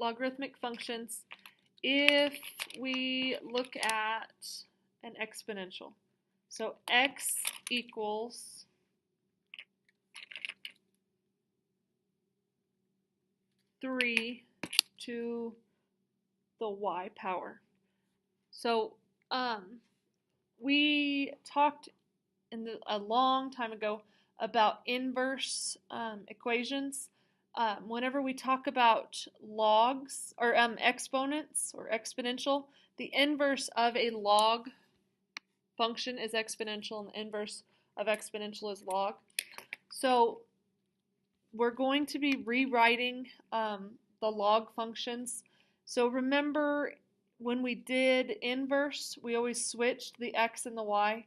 logarithmic functions if we look at an exponential. So x equals 3 to the y power. So we talked a long time ago about inverse equations. Whenever we talk about logs or exponents or exponential, the inverse of a log function is exponential and the inverse of exponential is log. So we're going to be rewriting the log functions. So remember when we did inverse, we always switched the x and the y.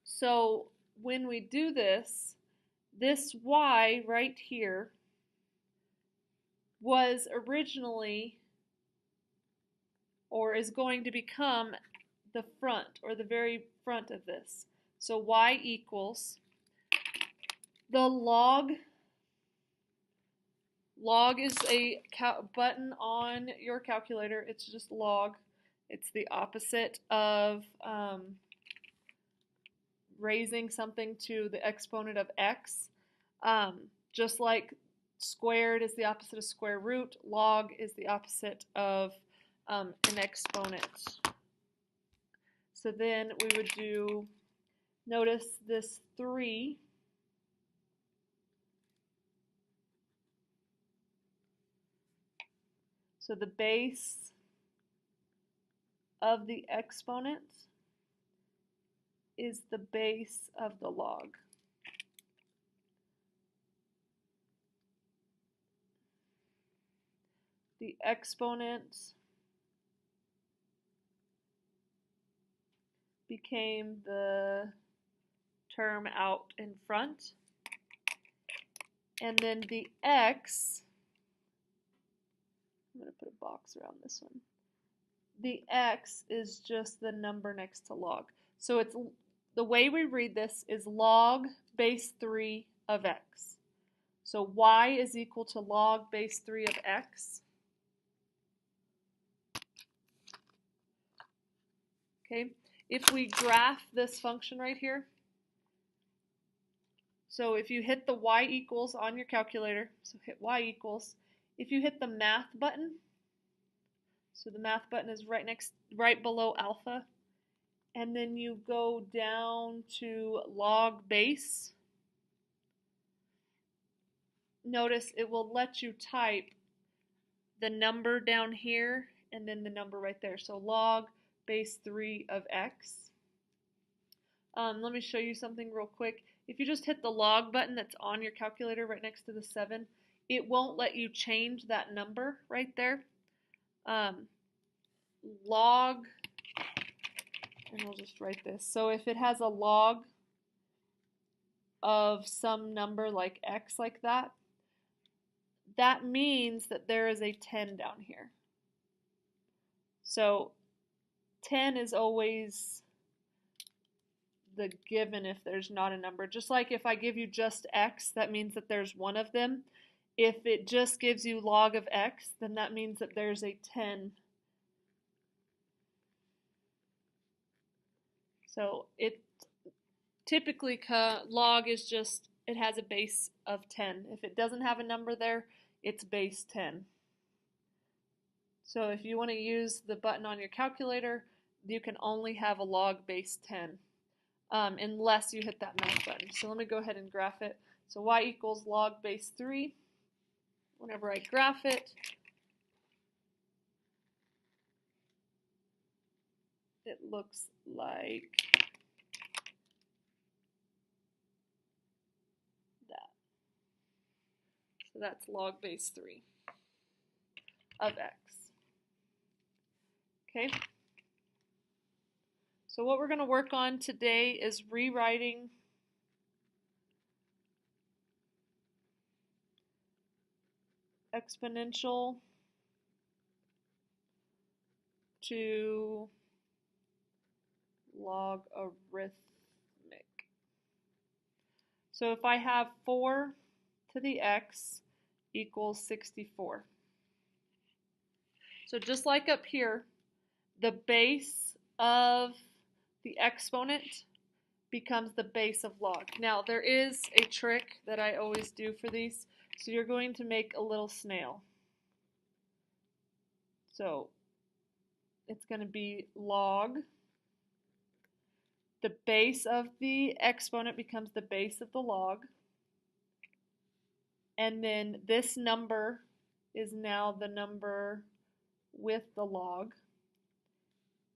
So when we do this, this y right here was originally, or is going to become, the front, or the very front of this. So y equals the log is a button on your calculator. It's just log. It's the opposite of raising something to the exponent of x. Just like squared is the opposite of square root, log is the opposite of an exponent. So then we would do, notice this 3. So the base of the exponent is the base of the log. The exponent became the term out in front, and then the x, I'm going to put a box around this one. The x is just the number next to log. So it's, the way we read this is log base 3 of x. So y is equal to log base 3 of x. Okay, if we graph this function right here, so if you hit the y equals on your calculator, so hit y equals, if you hit the math button, so the math button is right below alpha, and then you go down to log base, notice it will let you type the number down here and then the number right there. So log base 3 of x. Let me show you something real quick. If you just hit the log button that's on your calculator right next to the 7, it won't let you change that number right there. Log, and we'll just write this. So if it has a log of some number like x like that, that means that there is a 10 down here. So 10 is always the given if there's not a number. Just like if I give you just x, that means that there's one of them. If it just gives you log of x, then that means that there's a 10. So it typically, log is just, it has a base of 10. If it doesn't have a number there, it's base 10. So if you want to use the button on your calculator, you can only have a log base 10 unless you hit that math button. So let me go ahead and graph it. So y equals log base 3. Whenever I graph it, it looks like that. So that's log base 3 of x. Okay. So what we're going to work on today is rewriting exponential to logarithmic. So if I have 4 to the x equals 64. So just like up here, the base of the exponent becomes the base of log. Now there is a trick that I always do for these. So you're going to make a little snail. So it's going to be log. The base of the exponent becomes the base of the log. And then this number is now the number with the log.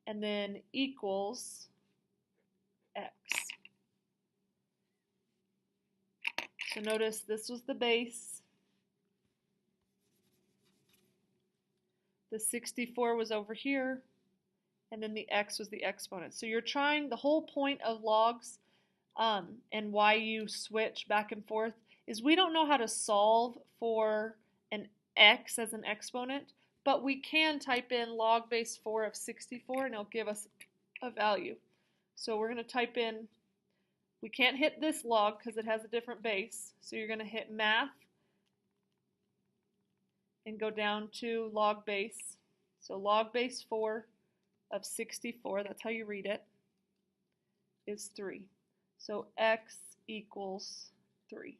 And then equals x. So notice this was the base. The 64 was over here. And then the x was the exponent. So you're trying, the whole point of logs and why you switch back and forth is we don't know how to solve for an x as an exponent, but we can type in log base 4 of 64 and it'll give us a value. So we're going to type in, we can't hit this log because it has a different base, so you're going to hit math and go down to log base. So log base 4 of 64, that's how you read it, is 3. So x equals 3.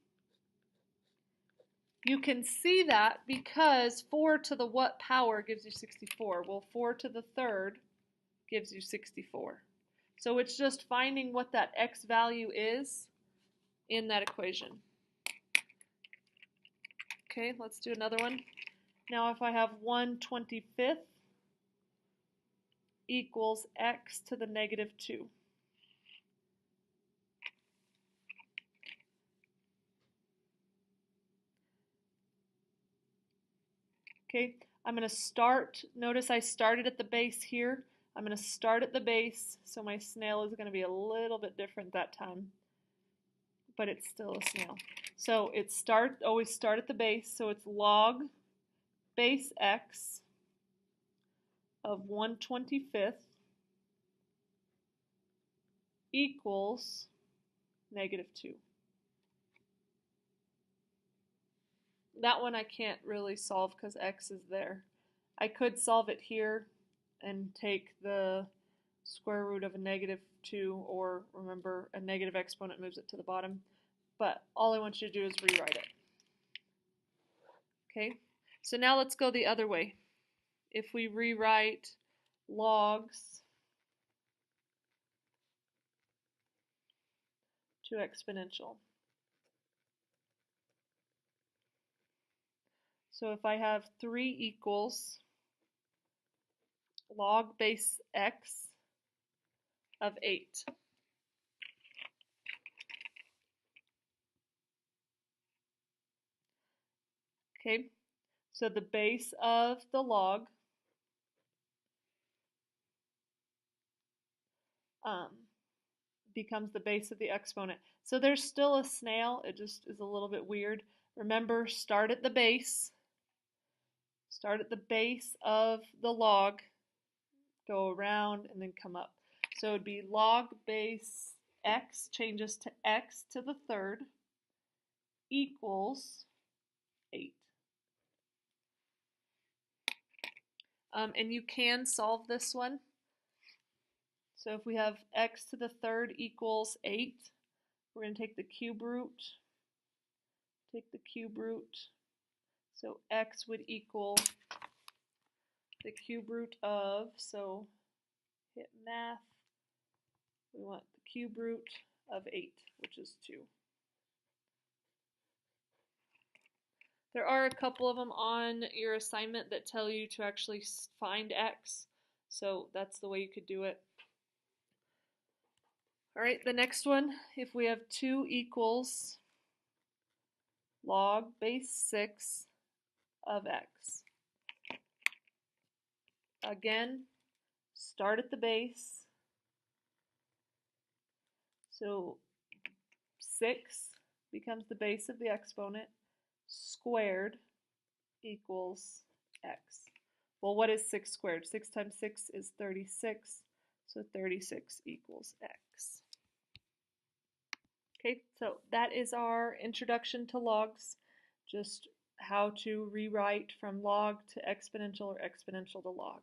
You can see that because 4 to the what power gives you 64? Well, 4 to the third gives you 64. So it's just finding what that x value is in that equation. Okay, let's do another one. Now if I have 1/25 equals x to the negative 2. Okay, I'm going to start, notice I started at the base here. I'm going to start at the base, so my snail is going to be a little bit different that time, but it's still a snail. So it always start at the base, so it's log base x of 1/25 equals negative 2. That one I can't really solve because x is there. I could solve it here and take the square root of a negative 2, or remember a negative exponent moves it to the bottom, but all I want you to do is rewrite it. Okay, so now let's go the other way. If we rewrite logs to exponential. So if I have 3 equals log base x of 8. Okay, so the base of the log becomes the base of the exponent. So there's still a snail, it just is a little bit weird. Remember, start at the base. Start at the base of the log, go around, and then come up. So it would be log base x changes to x to the third equals 8. And you can solve this one. So if we have x to the third equals 8, we're going to take the cube root, So x would equal the cube root of, so hit math, we want the cube root of 8, which is 2. There are a couple of them on your assignment that tell you to actually find x, so that's the way you could do it. All right, the next one, if we have 2 equals log base 6 of x. Again, start at the base. So 6 becomes the base of the exponent, squared equals x. Well, what is 6 squared? 6 times 6 is 36, so 36 equals x. Okay, so that is our introduction to logs. Just how to rewrite from log to exponential or exponential to log.